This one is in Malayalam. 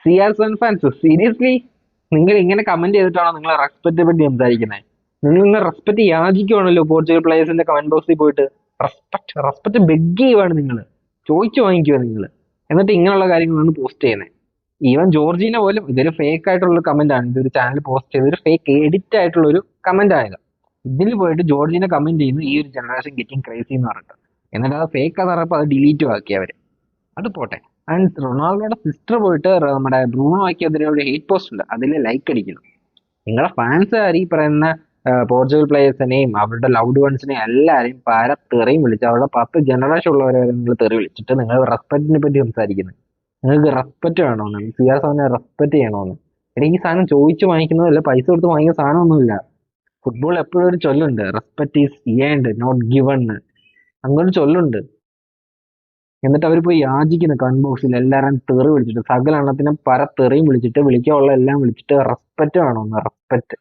CR7 ഫാൻസ് സീരിയസ്ലി നിങ്ങൾ ഇങ്ങനെ കമന്റ് ചെയ്തിട്ടാണോ നിങ്ങൾ റെസ്പെക്റ്റിനെ പറ്റി സംസാരിക്കുന്നത്? നിങ്ങൾ ഇന്ന് റെസ്പെക്ട് യാചിക്കുവാണല്ലോ പോർച്ചുഗൽ പ്ലേയേഴ്സിന്റെ കമന്റ് ബോക്സിൽ പോയിട്ട്. റെസ്പെക്ട് ബെഗ് ചെയ്യുവാണ് നിങ്ങൾ, ചോദിച്ചു വാങ്ങിക്കുക നിങ്ങൾ, എന്നിട്ട് ഇങ്ങനെയുള്ള കാര്യങ്ങളാണ് പോസ്റ്റ് ചെയ്യുന്നത്. ഈവൻ ജോർജീന പോലും ഇതൊരു ഫേക്ക് ആയിട്ടുള്ള കമന്റ് ആണ്, ഇതൊരു ചാനൽ പോസ്റ്റ് ചെയ്ത ഒരു ഫേക്ക് എഡിറ്റ് ആയിട്ടുള്ള ഒരു കമന്റ് ആയത്. ഇതിൽ പോയിട്ട് ജോർജീനെ കമന്റ് ചെയ്യുന്നു ഈ ഒരു ജനറേഷൻ ഗെറ്റിംഗ് ക്രേസി എന്ന് പറഞ്ഞിട്ട്, എന്നിട്ട് അത് ഫേക്ക് എന്ന് പറഞ്ഞപ്പോൾ അത് ഡിലീറ്റ് ആക്കി അവര്. അത് പോട്ടെ. ആൻഡ് റൊണാൾഡോയുടെ സിസ്റ്റർ പോയിട്ട് നമ്മുടെ ബ്രൂണോ ആക്കിയതിന് ഒരു ഹേറ്റ് പോസ്റ്റ് ഉണ്ട്, അതിൽ ലൈക്ക് അടിക്കുന്നു. നിങ്ങളുടെ ഫാൻസുകാർ ഈ പറയുന്ന പോർച്ചുഗൽ പ്ലേയേഴ്സിനെയും അവരുടെ ലൗഡ് വൺസിനെയും എല്ലാവരെയും പല തെറിയും വിളിച്ച് അവരുടെ 10 ജനറേഷൻ ഉള്ളവരെ വരെ നിങ്ങൾ തെറി വിളിച്ചിട്ട് നിങ്ങൾ റെസ്പെക്റ്റിനെ പറ്റി സംസാരിക്കുന്നത്. നിങ്ങൾക്ക് റെസ്പെക്ട് വേണമെന്ന്, CR7 റെസ്പെക്ട് ചെയ്യണമെന്ന്. എനിക്ക് ഈ സാധനം ചോദിച്ചു വാങ്ങിക്കുന്നതല്ല, പൈസ കൊടുത്ത് വാങ്ങിക്കുന്ന സാധനമൊന്നുമില്ല. ഫുട്ബോൾ എപ്പോഴും ഒരു ചൊല്ലുണ്ട്, respect is earned not given. അങ്ങനെ ഒരു ചൊല്ലുണ്ട്. എന്നിട്ട് അവർ പോയി യാചിക്കുന്നു കമന്റ് ബോക്സിൽ എല്ലാവരും തെറി വിളിച്ചിട്ട്, സകല എണ്ണത്തിനും പല തെറിയും വിളിച്ചിട്ട്, വിളിക്കാനുള്ള എല്ലാം വിളിച്ചിട്ട് റെസ്പെക്ട് വേണമെന്ന്, റെസ്പെക്ട്.